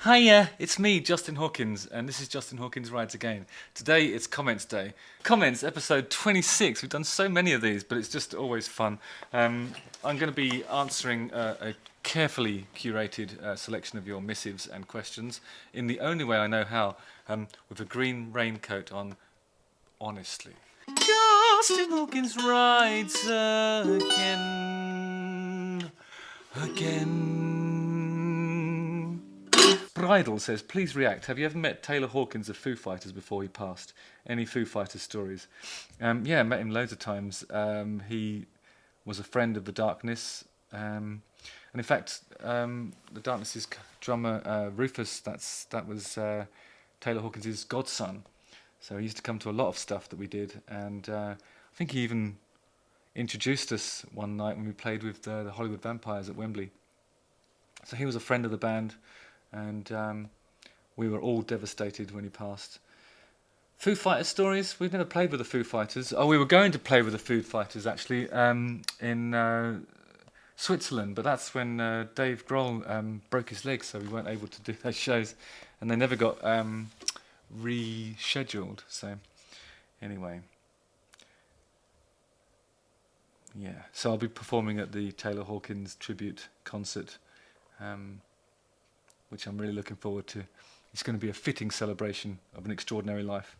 Hiya, it's me, Justin Hawkins, and this is Justin Hawkins Rides Again. Today it's Comments Day. Comments, episode 26. We've done so many of these, but it's just always fun. I'm going to be answering a carefully curated selection of your missives and questions in the only way I know how, with a green raincoat on, honestly. Justin Hawkins Rides Again. Bridal says, please react. Have you ever met Taylor Hawkins of Foo Fighters before he passed? Any Foo Fighters stories? Yeah, I met him loads of times. He was a friend of The Darkness. And in fact, The Darkness's drummer, Rufus, that was Taylor Hawkins' godson. So he used to come to a lot of stuff that we did. And I think he even introduced us one night when we played with the Hollywood Vampires at Wembley. So he was a friend of the band. And we were all devastated when he passed. Foo Fighters stories? We've never played with the Foo Fighters. Oh, we were going to play with the Foo Fighters, actually, in Switzerland. But that's when Dave Grohl broke his leg, so we weren't able to do those shows. And they never got rescheduled. So, anyway. Yeah, so I'll be performing at the Taylor Hawkins tribute concert. Which I'm really looking forward to. It's going to be a fitting celebration of an extraordinary life.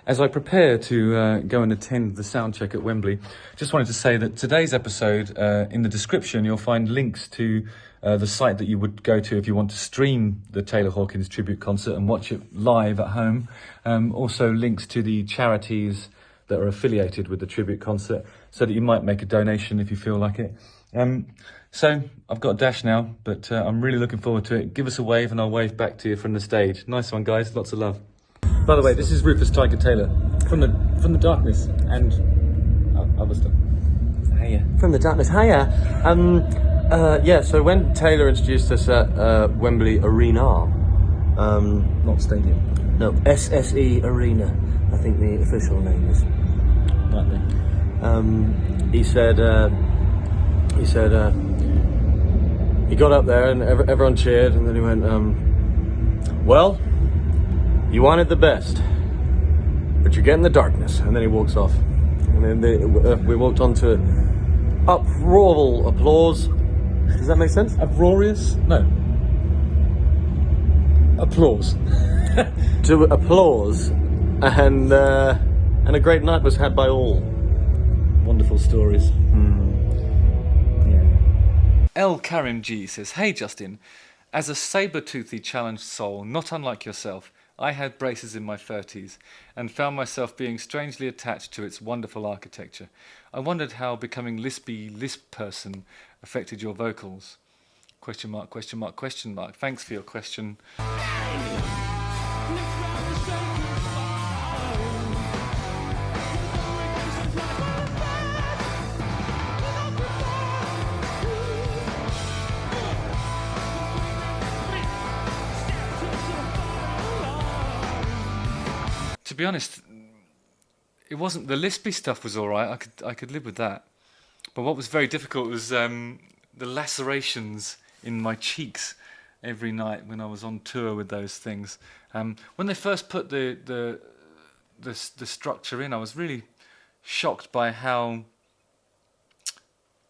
As I prepare to go and attend the sound check at Wembley, just wanted to say that today's episode, in the description, you'll find links to the site that you would go to if you want to stream the Taylor Hawkins tribute concert and watch it live at home. Also links to the charities that are affiliated with the tribute concert, so that you might make a donation if you feel like it. So I've got a dash now, but I'm really looking forward to it. Give us a wave and I'll wave back to you from the stage. Nice one, guys. Lots of love. By the way, this is Rufus Tiger Taylor from the Darkness and other stuff. Hiya. From the Darkness. Hiya. Yeah. So when Taylor introduced us at Wembley Arena, Not stadium. no, SSE Arena, I think the official name is. Right then. He said. He got up there and everyone cheered, and then he went, well, you wanted the best, but you're getting the darkness. And then he walks off. And then we walked on to uproarial applause. Does that make sense? Uproarious? No. Applause. To applause, and a great night was had by all. Wonderful stories. L. Karim G says, hey Justin, as a saber-toothy challenged soul, not unlike yourself, I had braces in my 30s and found myself being strangely attached to its wonderful architecture. I wondered how becoming lispy lisp person affected your vocals. Question mark, question mark, question mark. Thanks for your question. To be honest, it wasn't, the lispy stuff was all right. I could live with that. But what was very difficult was the lacerations in my cheeks every night when I was on tour with those things. When they first put the structure in, I was really shocked by how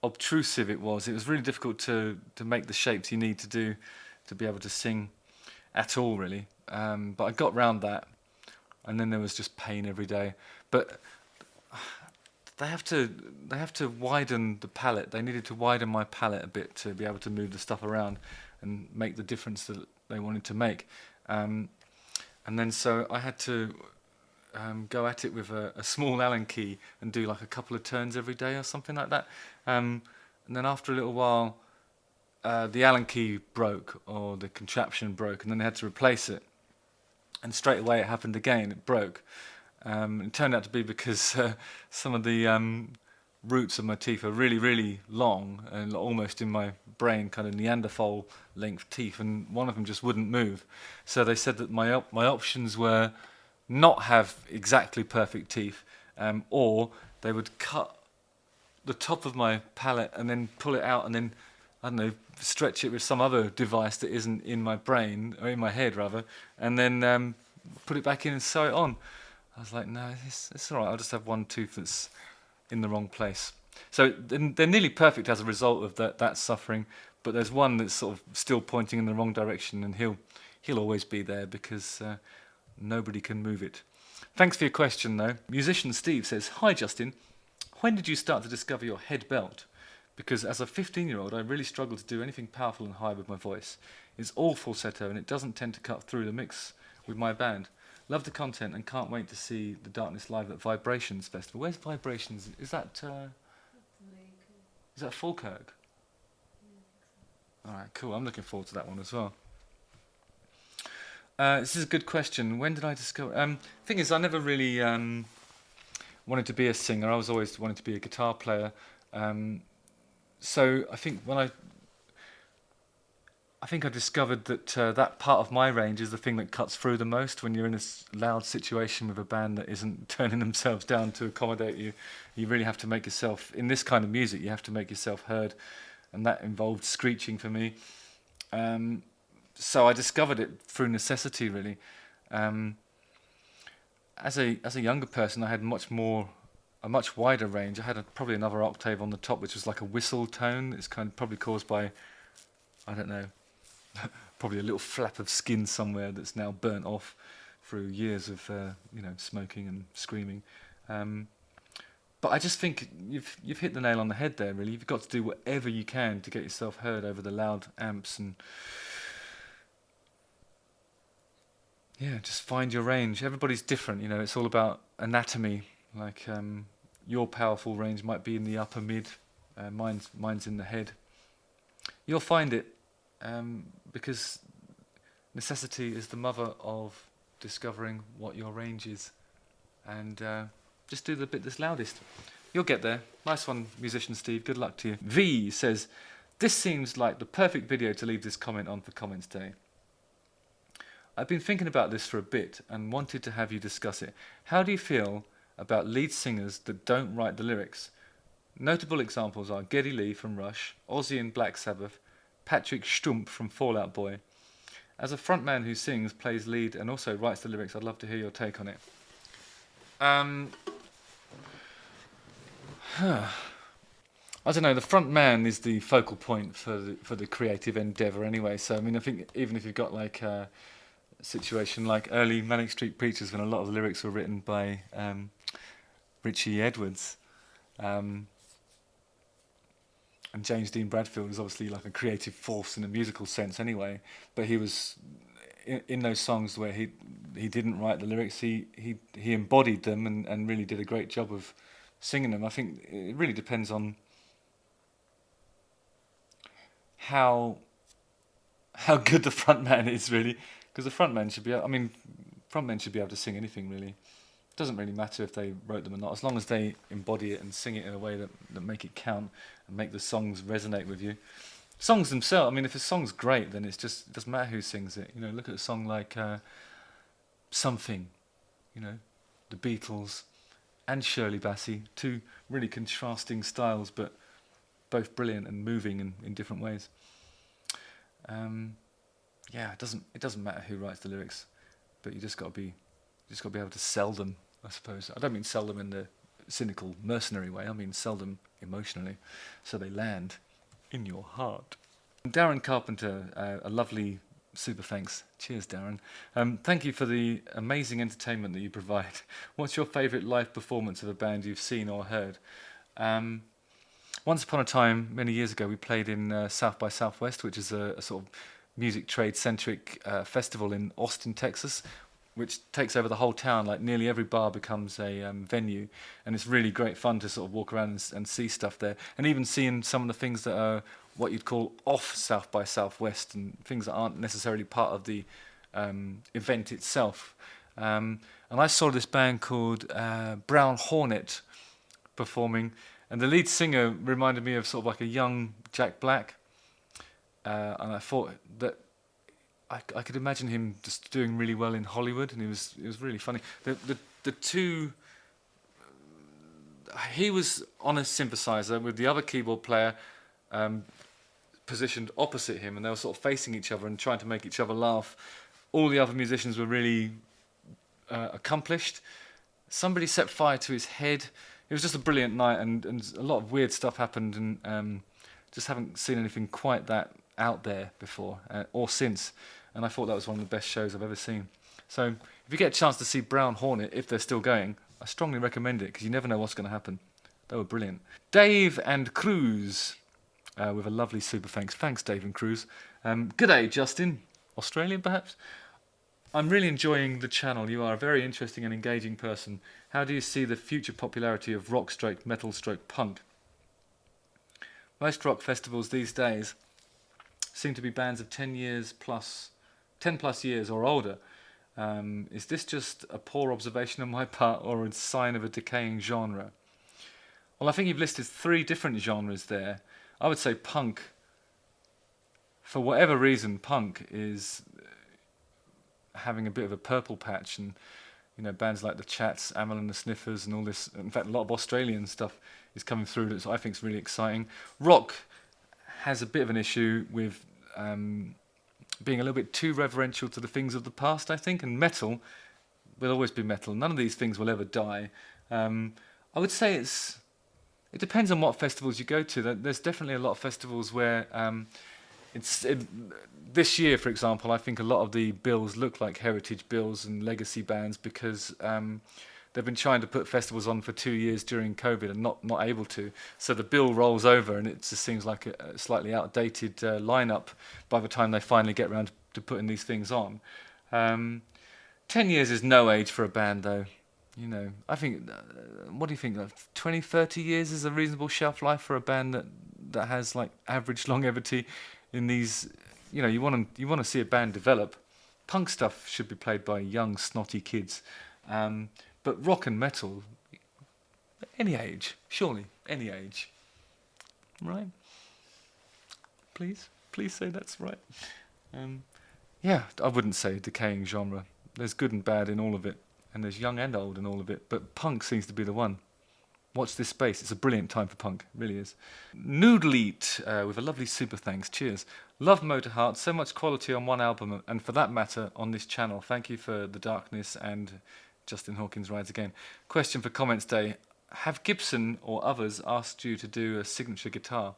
obtrusive it was. It was really difficult to make the shapes you need to do to be able to sing at all, really. But I got round that. And then there was just pain every day. But they have to widen the palette. They needed to widen my palette a bit to be able to move the stuff around and make the difference that they wanted to make. And then so I had to go at it with a small Allen key and do like a couple of turns every day or something like that. And then after a little while, the Allen key broke, or the contraption broke, and then they had to replace it. And straight away it happened again, it broke. It turned out to be because some of the roots of my teeth are really, really long and almost in my brain, kind of Neanderthal length teeth, and one of them just wouldn't move. So they said that my options were not have exactly perfect teeth, or they would cut the top of my palate and then pull it out and then I don't know, stretch it with some other device that isn't in my brain, or in my head rather, and then put it back in and sew it on. I was like, no, it's all right. I'll just have one tooth that's in the wrong place. So they're nearly perfect as a result of that suffering, but there's one that's sort of still pointing in the wrong direction, and he'll always be there because nobody can move it. Thanks for your question, though. Musician Steve says, "Hi, Justin. When did you start to discover your head belt? Because as a 15-year-old, I really struggle to do anything powerful and high with my voice. It's all falsetto, and it doesn't tend to cut through the mix with my band. Love the content and can't wait to see The Darkness live at Vibrations Festival." Where's Vibrations? Is that Falkirk? All right, cool. I'm looking forward to that one as well. This is a good question. When did I discover? Thing is, I never really wanted to be a singer. I was always wanted to be a guitar player. So I think I discovered that that part of my range is the thing that cuts through the most when you're in a loud situation with a band that isn't turning themselves down to accommodate you. You really have to make yourself, in this kind of music, you have to make yourself heard, and that involved screeching for me. So I discovered it through necessity, really. As a younger person, I had a much wider range. I had probably another octave on the top, which was like a whistle tone. It's kind of probably caused by, I don't know, probably a little flap of skin somewhere that's now burnt off through years of smoking and screaming. But I just think you've hit the nail on the head there. Really, you've got to do whatever you can to get yourself heard over the loud amps and. Yeah, just find your range. Everybody's different, it's all about anatomy. Like your powerful range might be in the upper mid, mine's in the head. You'll find it because necessity is the mother of discovering what your range is. And just do the bit that's loudest. You'll get there. Nice one, musician Steve. Good luck to you. V says, "This seems like the perfect video to leave this comment on for Comments Day. I've been thinking about this for a bit and wanted to have you discuss it. How do you feel about lead singers that don't write the lyrics? Notable examples are Geddy Lee from Rush, Ozzy in Black Sabbath, Patrick Stump from Fall Out Boy. As a frontman who sings, plays lead and also writes the lyrics, I'd love to hear your take on it." I don't know, the front man is the focal point for the creative endeavour anyway, so I think even if you've got like a situation like early Manic Street Preachers, when a lot of the lyrics were written by Richie Edwards, and James Dean Bradfield is obviously like a creative force in a musical sense anyway, but he was in those songs where he didn't write the lyrics, he embodied them and really did a great job of singing them. I think it really depends on how good the front man is, really, because the front man should be frontmen should be able to sing anything, really. It doesn't really matter if they wrote them or not, as long as they embody it and sing it in a way that make it count and make the songs resonate with you. Songs themselves, if a song's great, then it doesn't matter who sings it. Look at a song like Something, the Beatles and Shirley Bassey, two really contrasting styles, but both brilliant and moving in different ways. It doesn't matter who writes the lyrics, but you just got to be able to sell them, I suppose. I don't mean sell them in the cynical, mercenary way. I mean sell them emotionally, so they land in your heart. Darren Carpenter, a lovely super thanks. Cheers, Darren. Thank you for the amazing entertainment that you provide. What's your favourite live performance of a band you've seen or heard? Once upon a time, many years ago, we played in South by Southwest, which is a sort of music trade-centric festival in Austin, Texas, which takes over the whole town. Like nearly every bar becomes a venue, and it's really great fun to sort of walk around and see stuff there, and even seeing some of the things that are what you'd call off South by Southwest and things that aren't necessarily part of the event itself. And I saw this band called Brown Hornet performing, and the lead singer reminded me of sort of like a young Jack Black, and I thought that I could imagine him just doing really well in Hollywood, and it was really funny. The two, he was on a synthesizer with the other keyboard player positioned opposite him, and they were sort of facing each other and trying to make each other laugh. All the other musicians were really accomplished. Somebody set fire to his head. It was just a brilliant night, and a lot of weird stuff happened, and just haven't seen anything quite that out there before or since. And I thought that was one of the best shows I've ever seen. So if you get a chance to see Brown Hornet, if they're still going, I strongly recommend it, because you never know what's going to happen. They were brilliant. Dave and Cruz with a lovely super thanks. Thanks, Dave and Cruz. G'day, Justin. Australian, perhaps? I'm really enjoying the channel. You are a very interesting and engaging person. How do you see the future popularity of rock stroke, metal stroke, punk? Most rock festivals these days seem to be bands of 10 plus years or older. Is this just a poor observation on my part, or a sign of a decaying genre? Well, I think you've listed 3 different genres there. I would say punk, for whatever reason, punk is having a bit of a purple patch, and bands like the Chats, Amel and the Sniffers, and all this. In fact, a lot of Australian stuff is coming through that I think is really exciting. Rock has a bit of an issue with being a little bit too reverential to the things of the past, I think, and metal will always be metal. None of these things will ever die. I would say it depends on what festivals you go to. There's definitely a lot of festivals where this year, for example, I think a lot of the bills look like heritage bills and legacy bands, because they've been trying to put festivals on for 2 years during COVID and not able to. So the bill rolls over, and it just seems like a slightly outdated lineup by the time they finally get around to putting these things on. 10 years is no age for a band, though. I think, what do you think? 20, 30 years is a reasonable shelf life for a band that has like average longevity in these. You want to see a band develop. Punk stuff should be played by young, snotty kids. But rock and metal, any age, surely, any age. Right? Please say that's right. Yeah, I wouldn't say decaying genre. There's good and bad in all of it, and there's young and old in all of it, but punk seems to be the one. Watch this space. It's a brilliant time for punk. It really is. Noodle Eat with a lovely super thanks. Cheers. Love Motorheart. So much quality on one album, and for that matter, on this channel. Thank you for The Darkness and Justin Hawkins Rides Again. Question for Comments Day. Have Gibson or others asked you to do a signature guitar?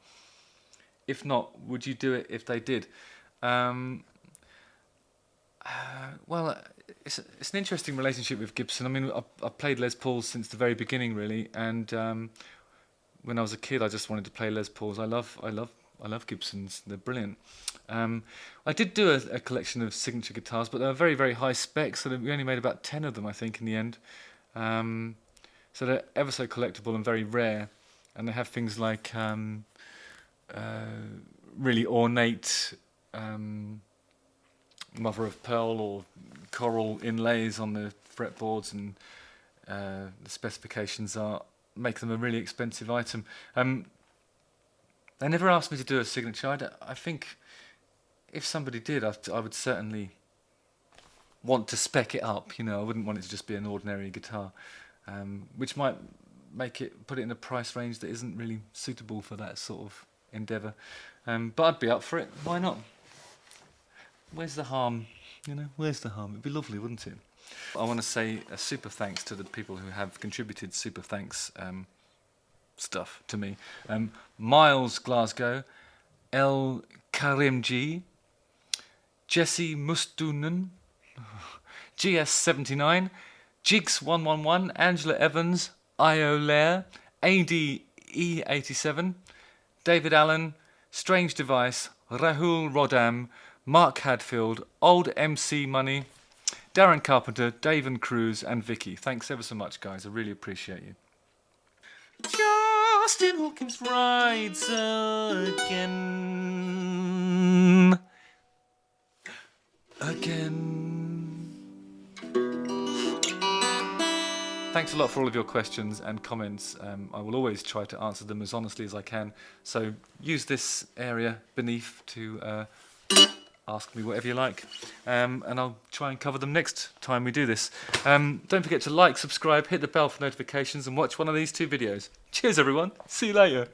If not, would you do it if they did? Well, it's an interesting relationship with Gibson. I mean, I've played Les Pauls since the very beginning, really, and when I was a kid, I just wanted to play Les Pauls. I love Gibsons. They're brilliant. I did do a collection of signature guitars, but they were very, very high spec, so we only made about 10 of them, I think, in the end. So they're ever so collectible and very rare, and they have things like really ornate mother of pearl or coral inlays on the fretboards, and the specifications make them a really expensive item. They never asked me to do a signature. I think if somebody did, I would certainly want to spec it up. I wouldn't want it to just be an ordinary guitar, which might put it in a price range that isn't really suitable for that sort of endeavour. But I'd be up for it. Why not? Where's the harm? Where's the harm? It'd be lovely, wouldn't it? I want to say a super thanks to the people who have contributed super thanks stuff to me. Miles Glasgow, El Karimji, Jesse Mustunen, GS79, Jigs111, Angela Evans, Io Lair, ADE87, David Allen, Strange Device, Rahul Rodam, Mark Hadfield, Old MC Money, Darren Carpenter, Dave and Cruz, and Vicky. Thanks ever so much, guys. I really appreciate you. Justin Hawkins rides again. Thanks a lot for all of your questions and comments. I will always try to answer them as honestly as I can. So use this area beneath to ask me whatever you like, and I'll try and cover them next time we do this. Don't forget to like, subscribe, hit the bell for notifications, and watch one of these 2 videos. Cheers, everyone. See you later.